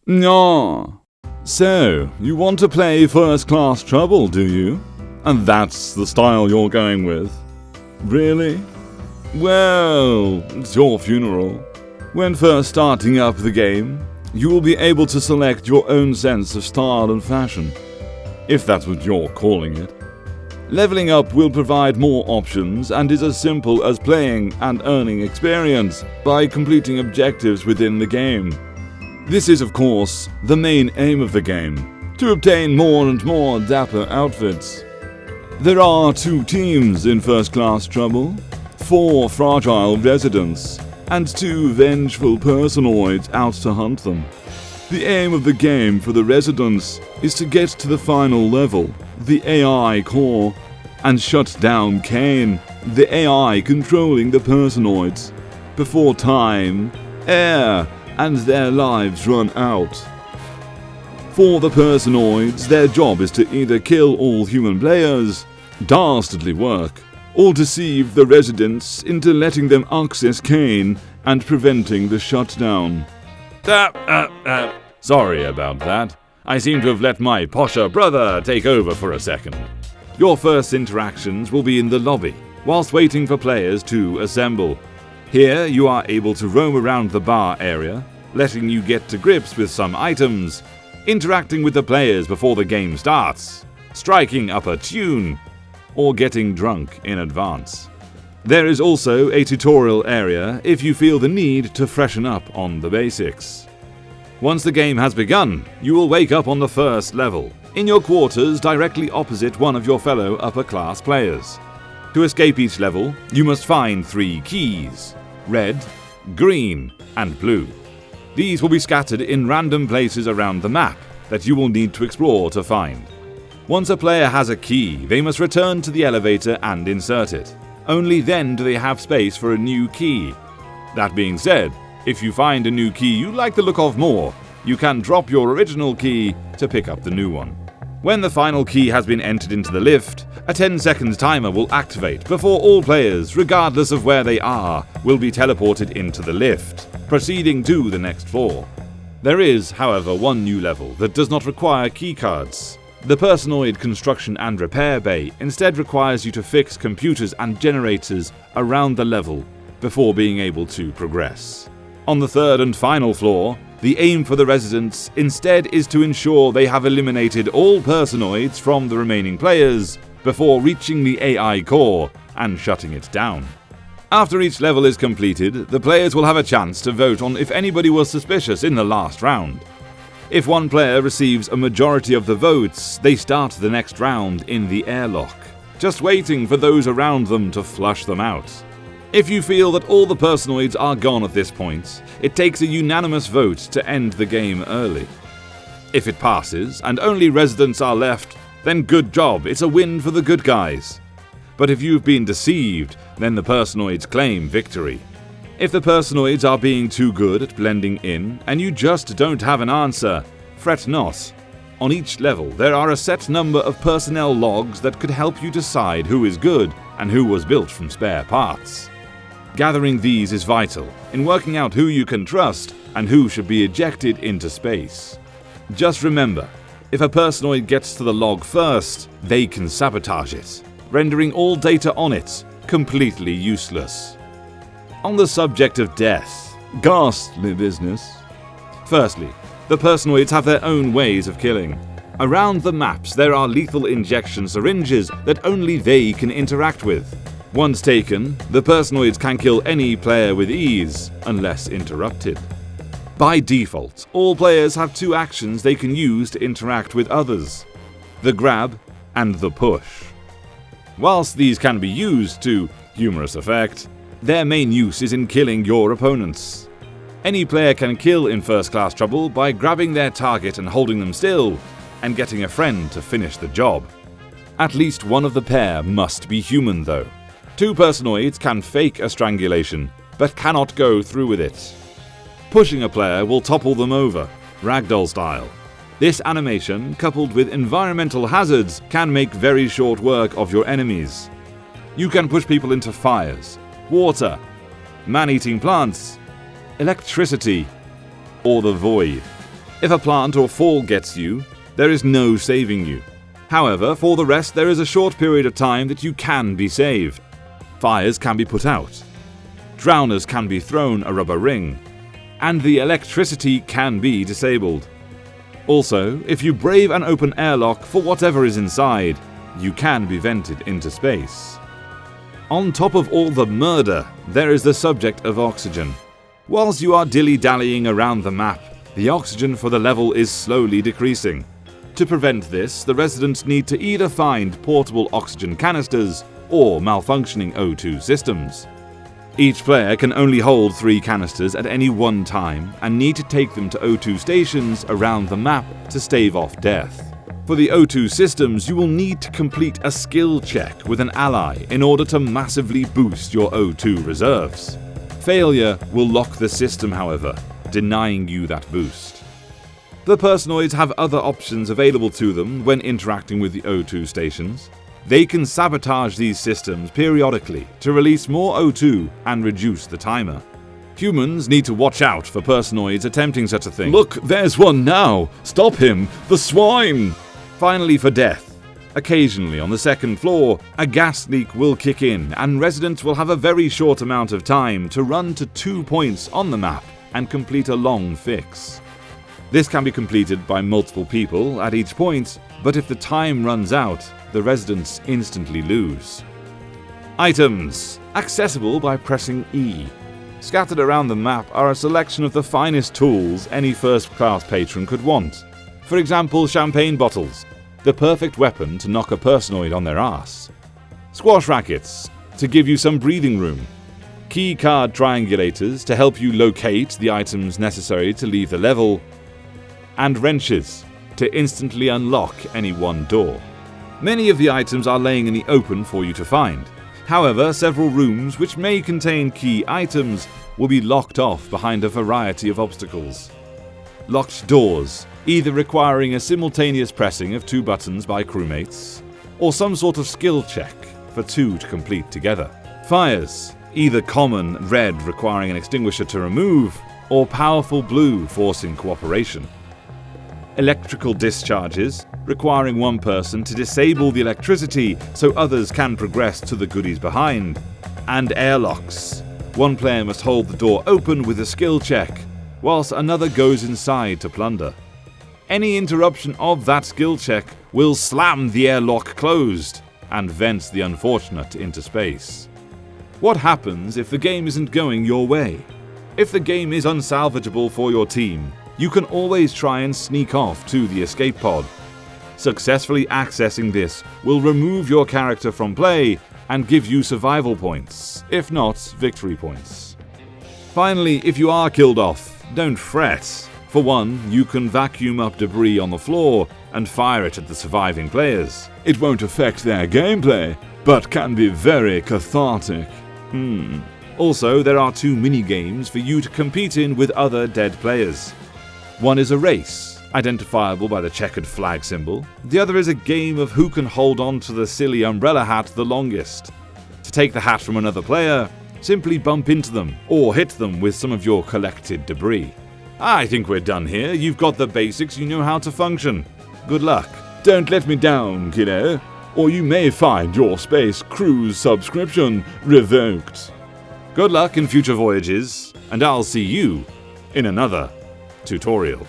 No. So, you want to play first-class trouble, do you? And that's the style you're going with? Really? Well, it's your funeral. When first starting up the game, you will be able to select your own sense of style and fashion, if that's what you're calling it. Leveling up will provide more options and is as simple as playing and earning experience by completing objectives within the game. This is, of course, the main aim of the game, to obtain more and more dapper outfits. There are 2 teams in First Class Trouble, 4 fragile residents, and 2 vengeful personoids out to hunt them. The aim of the game for the residents is to get to the final level, the AI core, and shut down Kane, the AI controlling the personoids, before time, air, and their lives run out. For the personoids, their job is to either kill all human players, dastardly work, or deceive the residents into letting them access Kane and preventing the shutdown. Sorry about that. I seem to have let my posher brother take over for a second. Your first interactions will be in the lobby, whilst waiting for players to assemble. Here you are able to roam around the bar area, letting you get to grips with some items, interacting with the players before the game starts, striking up a tune, or getting drunk in advance. There is also a tutorial area if you feel the need to freshen up on the basics. Once the game has begun, you will wake up on the first level, in your quarters directly opposite one of your fellow upper-class players. To escape each level, you must find 3 keys: red, green, and blue. These will be scattered in random places around the map that you will need to explore to find. Once a player has a key, they must return to the elevator and insert it. Only then do they have space for a new key. That being said, if you find a new key you like the look of more, you can drop your original key to pick up the new one. When the final key has been entered into the lift, a 10-second timer will activate before all players, regardless of where they are, will be teleported into the lift, proceeding to the next floor. There is, however, one new level that does not require keycards. The Personoid Construction and Repair Bay instead requires you to fix computers and generators around the level before being able to progress. On the third and final floor, the aim for the residents instead is to ensure they have eliminated all personoids from the remaining players before reaching the AI core and shutting it down. After each level is completed, the players will have a chance to vote on if anybody was suspicious in the last round. If one player receives a majority of the votes, they start the next round in the airlock, just waiting for those around them to flush them out. If you feel that all the personoids are gone at this point, it takes a unanimous vote to end the game early. If it passes, and only residents are left, then good job, it's a win for the good guys. But if you've been deceived, then the personoids claim victory. If the personoids are being too good at blending in, and you just don't have an answer, fret not. On each level, there are a set number of personnel logs that could help you decide who is good and who was built from spare parts. Gathering these is vital in working out who you can trust and who should be ejected into space. Just remember, if a personoid gets to the log first, they can sabotage it, rendering all data on it completely useless. On the subject of death, ghastly business. Firstly, the personoids have their own ways of killing. Around the maps there are lethal injection syringes that only they can interact with. Once taken, the personoids can kill any player with ease, unless interrupted. By default, all players have 2 actions they can use to interact with others: the grab and the push. Whilst these can be used to humorous effect, their main use is in killing your opponents. Any player can kill in First Class Trouble by grabbing their target and holding them still, and getting a friend to finish the job. At least one of the pair must be human though. 2 personoids can fake a strangulation, but cannot go through with it. Pushing a player will topple them over, ragdoll style. This animation, coupled with environmental hazards, can make very short work of your enemies. You can push people into fires, water, man-eating plants, electricity, or the void. If a plant or fall gets you, there is no saving you. However, for the rest, there is a short period of time that you can be saved. Fires can be put out. Drowners can be thrown a rubber ring. And the electricity can be disabled. Also, if you brave an open airlock for whatever is inside, you can be vented into space. On top of all the murder, there is the subject of oxygen. Whilst you are dilly-dallying around the map, the oxygen for the level is slowly decreasing. To prevent this, the residents need to either find portable oxygen canisters or malfunctioning O2 systems. Each player can only hold 3 canisters at any one time and need to take them to O2 stations around the map to stave off death. For the O2 systems, you will need to complete a skill check with an ally in order to massively boost your O2 reserves. Failure will lock the system, however, denying you that boost. The personoids have other options available to them when interacting with the O2 stations. They can sabotage these systems periodically to release more O2 and reduce the timer. Humans need to watch out for personoids attempting such a thing. Look, there's one now! Stop him! The swine! Finally, for death. Occasionally on the second floor, a gas leak will kick in and residents will have a very short amount of time to run to 2 points on the map and complete a long fix. This can be completed by multiple people at each point, but if the time runs out, the residents instantly lose. Items, accessible by pressing E. Scattered around the map are a selection of the finest tools any first-class patron could want. For example, champagne bottles, the perfect weapon to knock a personoid on their ass. Squash rackets, to give you some breathing room. Key card triangulators to help you locate the items necessary to leave the level. And wrenches, to instantly unlock any one door. Many of the items are laying in the open for you to find. However, several rooms which may contain key items will be locked off behind a variety of obstacles. Locked doors, either requiring a simultaneous pressing of 2 buttons by crewmates, or some sort of skill check for 2 to complete together. Fires, either common red requiring an extinguisher to remove, or powerful blue forcing cooperation. Electrical discharges, requiring one person to disable the electricity so others can progress to the goodies behind. And airlocks. One player must hold the door open with a skill check, whilst another goes inside to plunder. Any interruption of that skill check will slam the airlock closed and vent the unfortunate into space. What happens if the game isn't going your way? If the game is unsalvageable for your team, you can always try and sneak off to the escape pod. Successfully accessing this will remove your character from play and give you survival points, if not victory points. Finally, if you are killed off, don't fret. For one, you can vacuum up debris on the floor and fire it at the surviving players. It won't affect their gameplay, but can be very cathartic. Also, there are 2 mini-games for you to compete in with other dead players. One is a race, identifiable by the checkered flag symbol. The other is a game of who can hold on to the silly umbrella hat the longest. To take the hat from another player, simply bump into them or hit them with some of your collected debris. I think we're done here. You've got the basics, you know how to function. Good luck. Don't let me down, kiddo, or you may find your Space Cruise subscription revoked. Good luck in future voyages, and I'll see you in another tutorial.